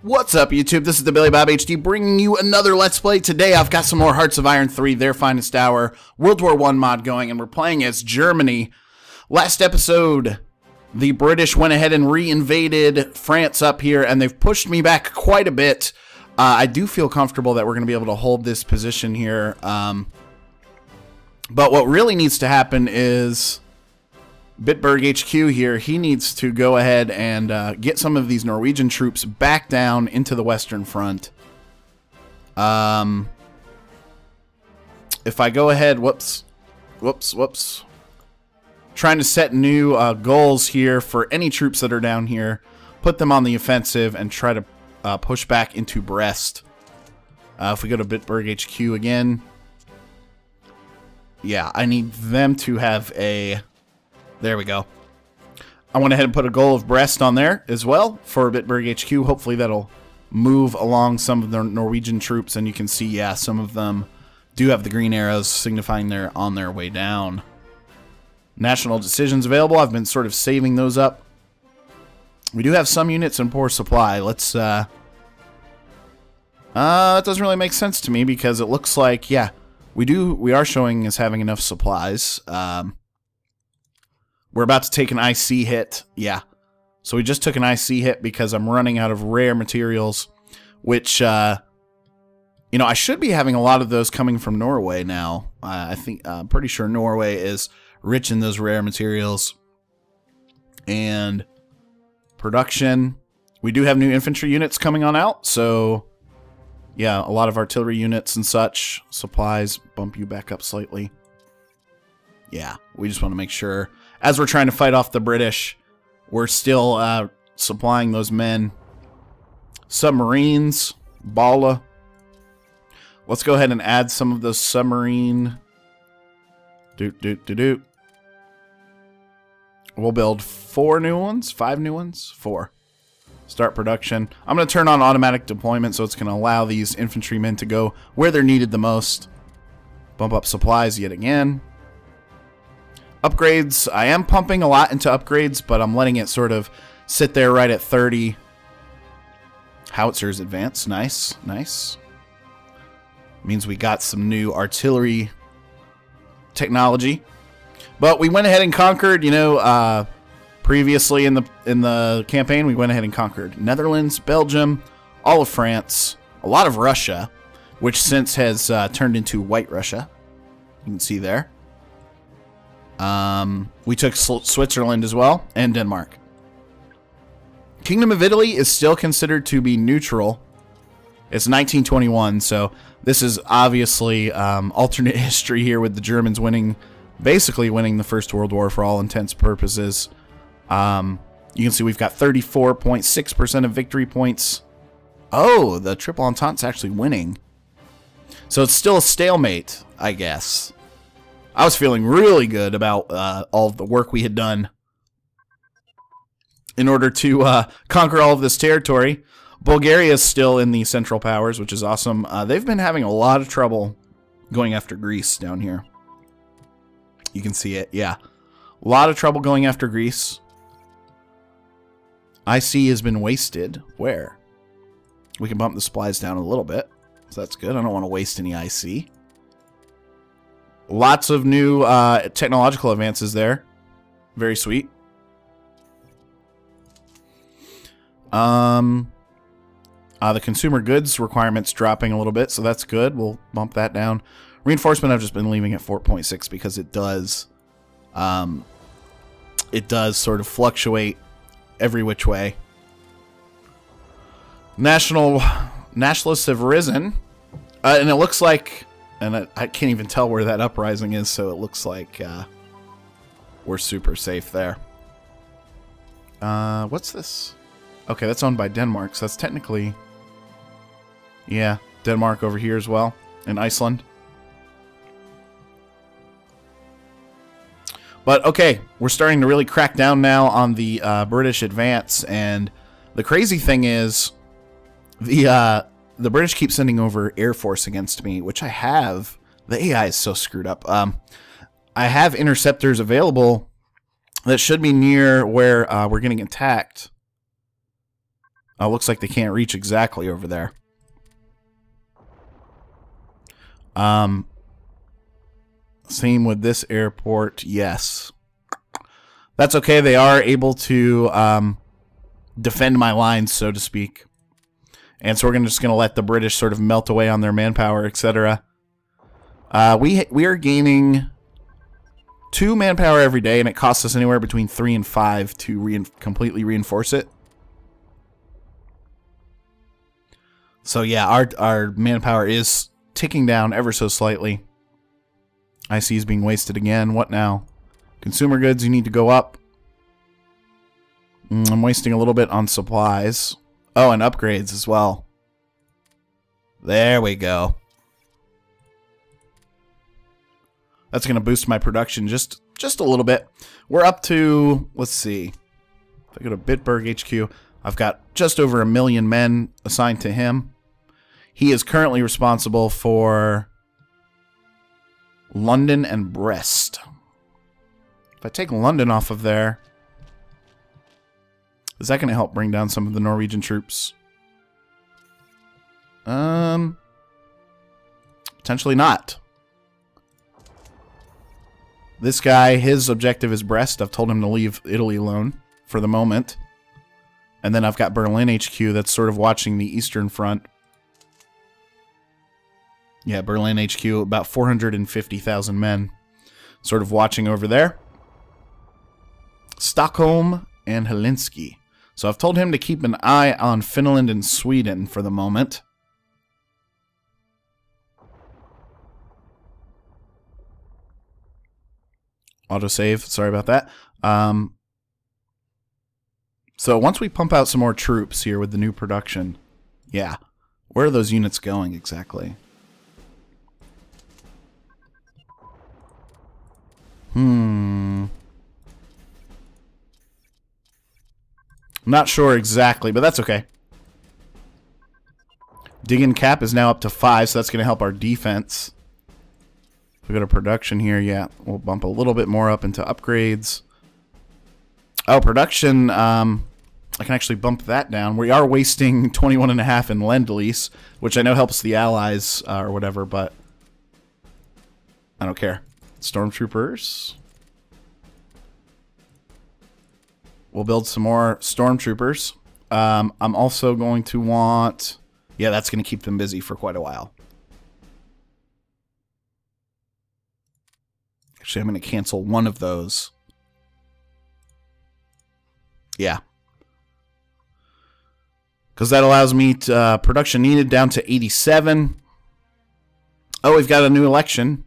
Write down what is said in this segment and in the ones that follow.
What's up, YouTube? This is TheBillyBobHD bringing you another Let's Play. Today I've got some more Hearts of Iron 3, Their Finest Hour, World War I mod going, and we're playing as Germany. Last episode, the British went ahead and re-invaded France up here, and they've pushed me back quite a bit. I do feel comfortable that we're going to be able to hold this position here. But what really needs to happen is Bitburg HQ here, he needs to go ahead and get some of these Norwegian troops back down into the Western Front. If I go ahead, whoops. Trying to set new goals here for any troops that are down here. Put them on the offensive and try to push back into Brest. If we go to Bitburg HQ again. Yeah, I need them to have a... There we go. I went ahead and put a goal of Brest on there as well for Bitburg HQ. Hopefully that'll move along some of the Norwegian troops, and you can see, yeah, some of them do have the green arrows signifying they're on their way down. National decisions available. I've been sort of saving those up. We do have some units in poor supply. Let's, that doesn't really make sense to me because it looks like, yeah, we are showing as having enough supplies. We're about to take an IC hit. Yeah. So we just took an IC hit because I'm running out of rare materials, which, you know, I should be having a lot of those coming from Norway now. I'm pretty sure Norway is rich in those rare materials. And production. We do have new infantry units coming on out. So, yeah, a lot of artillery units and such. Supplies, bump you back up slightly. Yeah, we just want to make sure, as we're trying to fight off the British, we're still supplying those men. Submarines, Bala. Let's go ahead and add some of those submarine. We'll build 4 new ones, 5 new ones, 4. Start production. I'm going to turn on automatic deployment, so it's going to allow these infantrymen to go where they're needed the most. Bump up supplies yet again. Upgrades, I am pumping a lot into upgrades, but I'm letting it sort of sit there right at 30. Howitzers advance, nice, nice. Means we got some new artillery technology. But we went ahead and conquered, you know, previously in the campaign, we went ahead and conquered Netherlands, Belgium, all of France, a lot of Russia, which since has turned into White Russia. You can see there. We took Switzerland as well, and Denmark. Kingdom of Italy is still considered to be neutral. It's 1921, so this is obviously alternate history here with the Germans winning, basically winning the First World War for all intents and purposes. You can see we've got 34.6% of victory points. Oh, the Triple Entente's actually winning. So it's still a stalemate, I guess. I was feeling really good about all of the work we had done in order to conquer all of this territory. Bulgaria is still in the Central Powers, which is awesome. They've been having a lot of trouble going after Greece down here. You can see it, yeah. A lot of trouble going after Greece. IC has been wasted. Where? We can bump the supplies down a little bit, so that's good. I don't want to waste any IC. Lots of new technological advances there. Very sweet. The consumer goods requirements dropping a little bit, so that's good. We'll bump that down. Reinforcement, I've just been leaving at 4.6 because it does sort of fluctuate every which way. Nationalists have risen, and it looks like... And I can't even tell where that uprising is, so it looks like we're super safe there. What's this? Okay, that's owned by Denmark, so that's technically... Yeah, Denmark over here as well, and Iceland. But, okay, we're starting to really crack down now on the British advance, and the crazy thing is... The British keep sending over Air Force against me, which I have. The AI is so screwed up. I have interceptors available that should be near where we're getting attacked. Oh, looks like they can't reach exactly over there. Same with this airport. Yes. That's okay. They are able to defend my lines, so to speak. And so we're just going to let the British sort of melt away on their manpower, etc. We are gaining 2 manpower every day, and it costs us anywhere between 3 and 5 to completely reinforce it. So yeah, our manpower is ticking down ever so slightly. IC is being wasted again. What now? Consumer goods, you need to go up. I'm wasting a little bit on supplies. Oh, and upgrades as well. There we go. That's going to boost my production just a little bit. We're up to, let's see. If I go to Bitburg HQ, I've got just over 1 million men assigned to him. He is currently responsible for London and Brest. If I take London off of there, is that going to help bring down some of the Norwegian troops? Potentially not. This guy, his objective is Brest. I've told him to leave Italy alone for the moment. And then I've got Berlin HQ that's sort of watching the Eastern Front. Yeah, Berlin HQ, about 450,000 men sort of watching over there. Stockholm and Helsinki. So I've told him to keep an eye on Finland and Sweden for the moment. Autosave, sorry about that. So once we pump out some more troops here with the new production, yeah, where are those units going exactly? Not sure exactly, but that's okay. Dig-in cap is now up to 5, so that's going to help our defense. If we go to production here, yeah, we'll bump a little bit more up into upgrades. Oh, production, I can actually bump that down. We are wasting 21.5 in Lend-Lease, which I know helps the Allies or whatever, but I don't care. Stormtroopers. We'll build some more stormtroopers. I'm also going to want... Yeah, that's going to keep them busy for quite a while. Actually, I'm going to cancel one of those. Yeah. Because that allows me to... production needed down to 87. Oh, we've got a new election.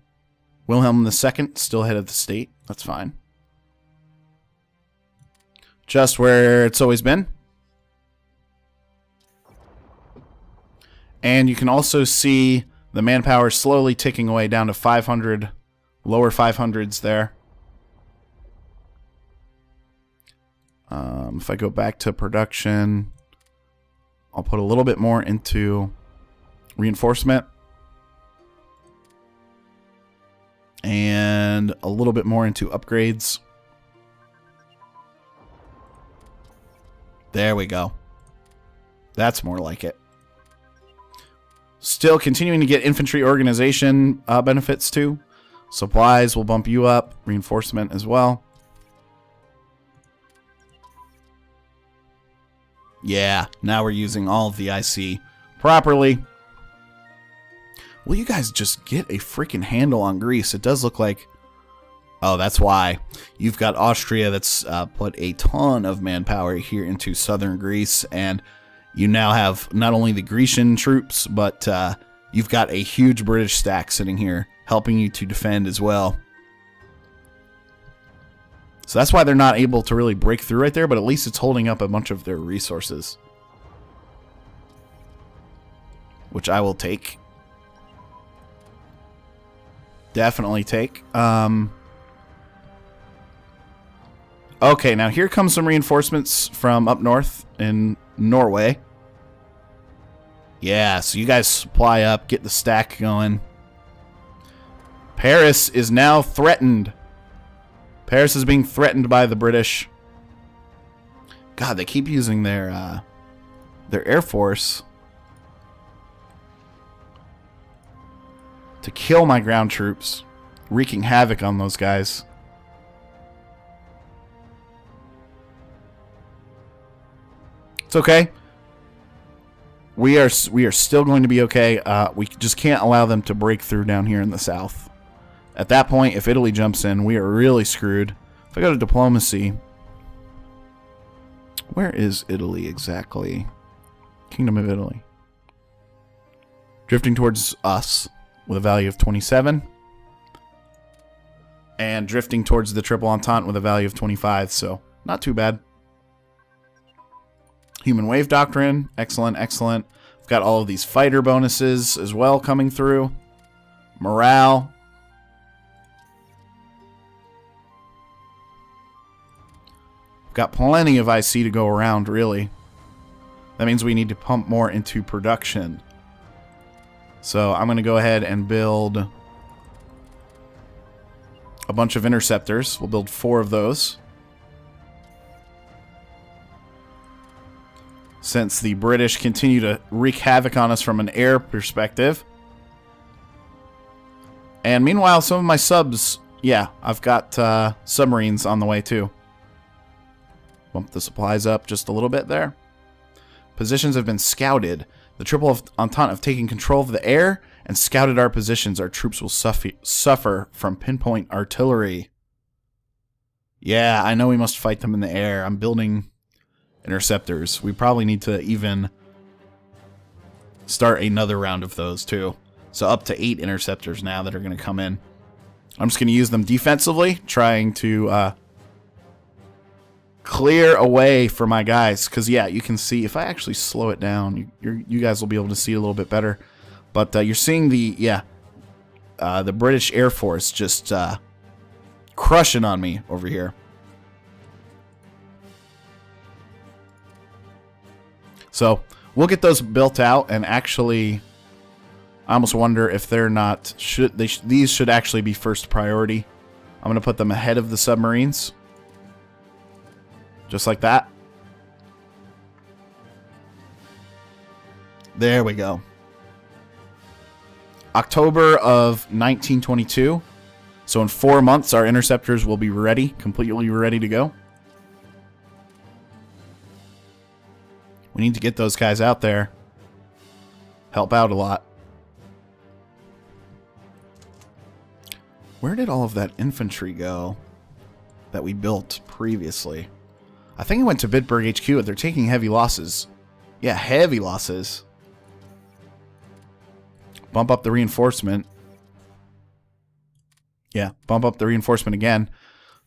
Wilhelm II, still head of the state. That's fine. Just where it's always been. And you can also see the manpower slowly ticking away down to 500, lower 500s there. If I go back to production, I'll put a little bit more into reinforcement. And a little bit more into upgrades. There we go. That's more like it. Still continuing to get infantry organization benefits too. Supplies will bump you up. Reinforcement as well. Yeah, now we're using all of the IC properly. Will you guys just get a freaking handle on Greece? It does look like... Oh, that's why. You've got Austria that's put a ton of manpower here into southern Greece, and you now have not only the Grecian troops, but you've got a huge British stack sitting here helping you to defend as well. So that's why they're not able to really break through right there, but at least it's holding up a bunch of their resources. Which I will take. Definitely take. Okay, now here comes some reinforcements from up north in Norway. Yeah, so you guys supply up, get the stack going. Paris is now threatened. Paris is being threatened by the British. God, they keep using their their Air Force to kill my ground troops, wreaking havoc on those guys. It's okay. We are still going to be okay. We just can't allow them to break through down here in the south. At that point, if Italy jumps in, we are really screwed. If I go to diplomacy, where is Italy exactly? Kingdom of Italy. Drifting towards us with a value of 27. And drifting towards the Triple Entente with a value of 25, so not too bad. Human Wave Doctrine, excellent, excellent. We've got all of these fighter bonuses as well coming through. Morale. We've got plenty of IC to go around, really. That means we need to pump more into production. So I'm going to go ahead and build a bunch of interceptors. We'll build 4 of those. Since the British continue to wreak havoc on us from an air perspective. And meanwhile, some of my subs, yeah, I've got submarines on the way too. Bump the supplies up just a little bit there. Positions have been scouted. The Triple Entente have taken control of the air and scouted our positions. Our troops will suffer from pinpoint artillery. Yeah, I know we must fight them in the air. I'm building interceptors. We probably need to even start another round of those too. So up to 8 interceptors now that are going to come in. I'm just going to use them defensively, trying to clear away for my guys. Because yeah, you can see if I actually slow it down, you guys will be able to see a little bit better. But you're seeing the British Air Force just crushing on me over here. So we'll get those built out, and actually, I almost wonder if they're not. These should actually be first priority. I'm gonna put them ahead of the submarines, just like that. There we go. October of 1922. So in 4 months, our interceptors will be ready, completely ready to go. We need to get those guys out there. Help out a lot. Where did all of that infantry go that we built previously? I think it went to Bitburg HQ. They're taking heavy losses. Yeah, heavy losses. Bump up the reinforcement. Yeah, bump up the reinforcement again.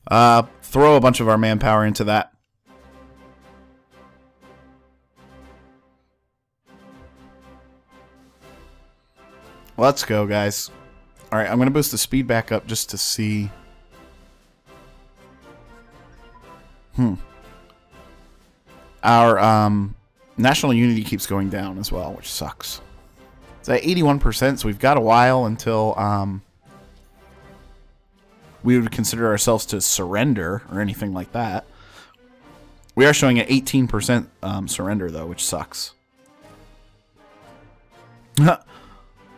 Throw a bunch of our manpower into that. Let's go, guys. Alright, I'm going to boost the speed back up just to see. Our national unity keeps going down as well, which sucks. It's at 81%, so we've got a while until we would consider ourselves to surrender or anything like that. We are showing an 18% surrender, though, which sucks.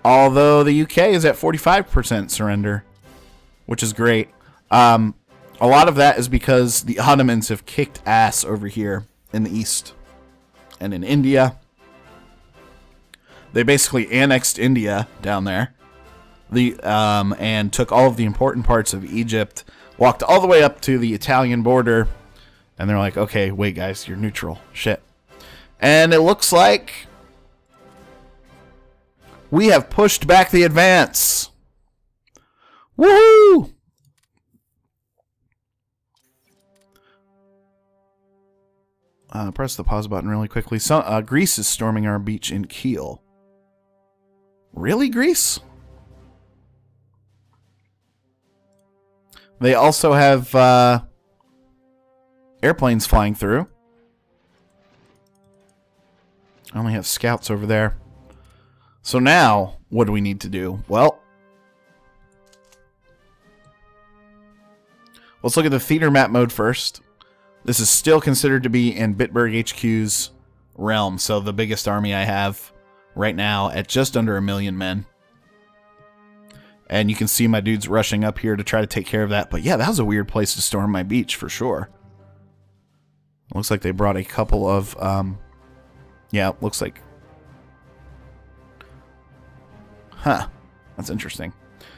Although the UK is at 45% surrender, which is great. A lot of that is because the Ottomans have kicked ass over here in the east and in India. They basically annexed India down there, and took all of the important parts of Egypt, walked all the way up to the Italian border, and they're like, okay, wait guys, you're neutral. Shit. And it looks like we have pushed back the advance. Woohoo! Press the pause button really quickly. So, Greece is storming our beach in Kiel. Really, Greece? They also have airplanes flying through. I only have scouts over there. So now, what do we need to do? Well, let's look at the theater map mode first. This is still considered to be in Bitburg HQ's realm. So the biggest army I have right now at just under 1 million men. And you can see my dudes rushing up here to try to take care of that. But yeah, that was a weird place to storm my beach for sure. Looks like they brought a couple of, yeah, it looks like, huh, that's interesting.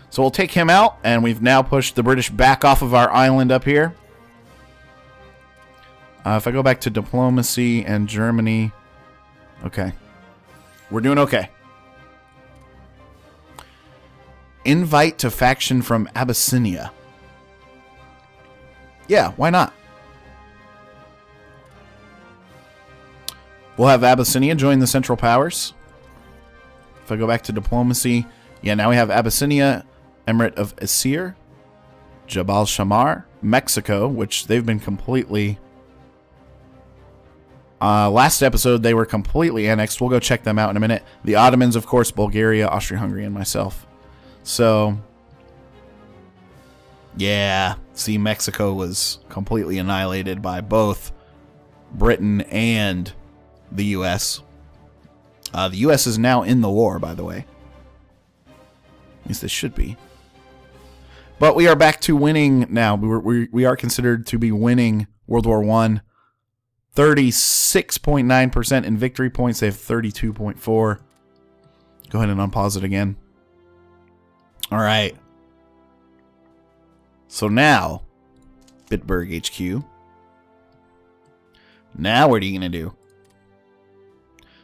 So we'll take him out, and we've now pushed the British back off of our island up here. If I go back to diplomacy and Germany, okay, we're doing okay. Invite to faction from Abyssinia. Yeah, why not? We'll have Abyssinia join the Central Powers. If I go back to diplomacy, yeah, now we have Abyssinia, Emirate of Asir, Jabal Shamar, Mexico, which they've been completely... last episode, they were completely annexed. We'll go check them out in a minute. The Ottomans, of course, Bulgaria, Austria-Hungary, and myself. So, yeah, see, Mexico was completely annihilated by both Britain and the U.S. The U.S. is now in the war, by the way. At least they should be. But we are back to winning now. We are considered to be winning World War I. 36.9% in victory points. They have 32.4. Go ahead and unpause it again. All right. So now, Bitburg HQ. Now what are you going to do?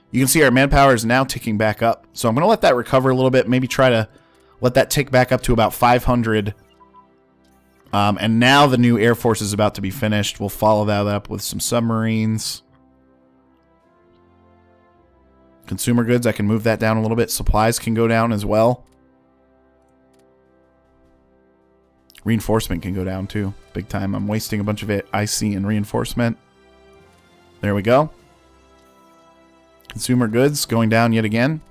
You can see our manpower is now ticking back up. So I'm going to let that recover a little bit. Maybe try to let that tick back up to about 500. And now the new Air Force is about to be finished. We'll follow that up with some submarines. Consumer goods, I can move that down a little bit. Supplies can go down as well. Reinforcement can go down too. Big time. I'm wasting a bunch of it. IC and reinforcement. There we go. Consumer goods going down yet again.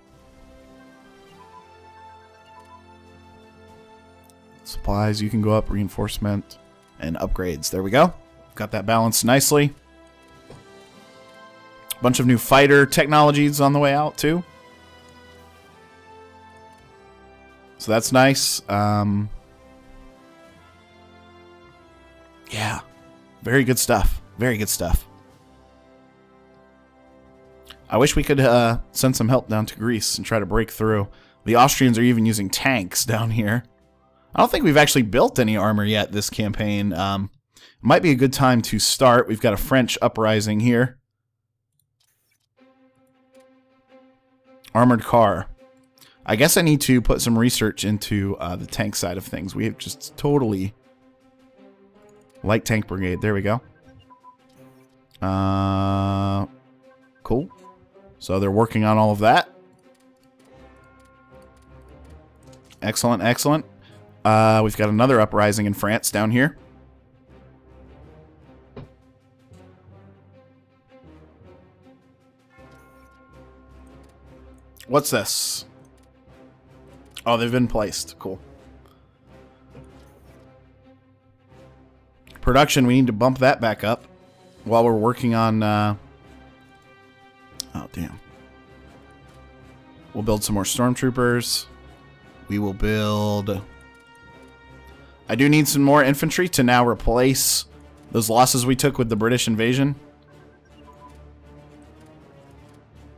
Supplies, you can go up. Reinforcement and upgrades. There we go. Got that balanced nicely. Bunch of new fighter technologies on the way out too. So that's nice. Yeah. Very good stuff. Very good stuff. I wish we could send some help down to Greece and try to break through. The Austrians are even using tanks down here. I don't think we've actually built any armor yet this campaign. It might be a good time to start. We've got a French uprising here. Armored car. I guess I need to put some research into the tank side of things. We have just totally... Light tank brigade. There we go. Cool. So they're working on all of that. Excellent, excellent. We've got another uprising in France down here. What's this? Oh, they've been placed. Cool. Production, we need to bump that back up while we're working on... oh, damn. We'll build some more stormtroopers. We will build... I do need some more infantry to now replace those losses we took with the British invasion.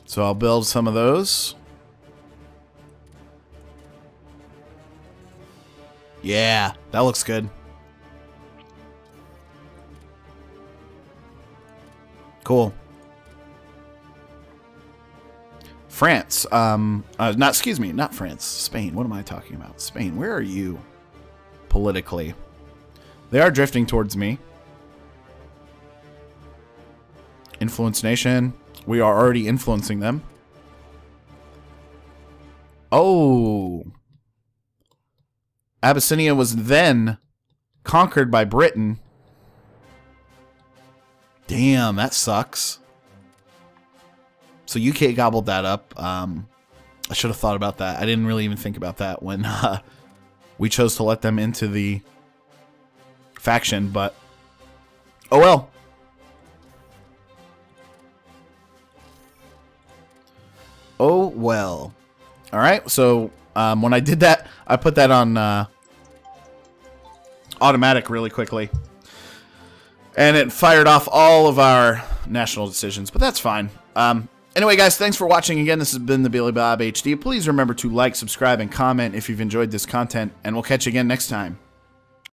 So I'll build some of those. Yeah, that looks good. Cool. France. Excuse me, not France. Spain. What am I talking about? Spain. Where are you politically? They are drifting towards me. Influence nation. We are already influencing them. Oh. Abyssinia was then conquered by Britain. Damn, that sucks. So UK gobbled that up. I should have thought about that. I didn't really even think about that when we chose to let them into the faction, but oh well. Oh, well. All right, so when I did that, I put that on automatic really quickly. And it fired off all of our national decisions, but that's fine. Anyway, guys, thanks for watching again. This has been the Billy Bob HD. Please remember to like, subscribe, and comment if you've enjoyed this content, and we'll catch you again next time.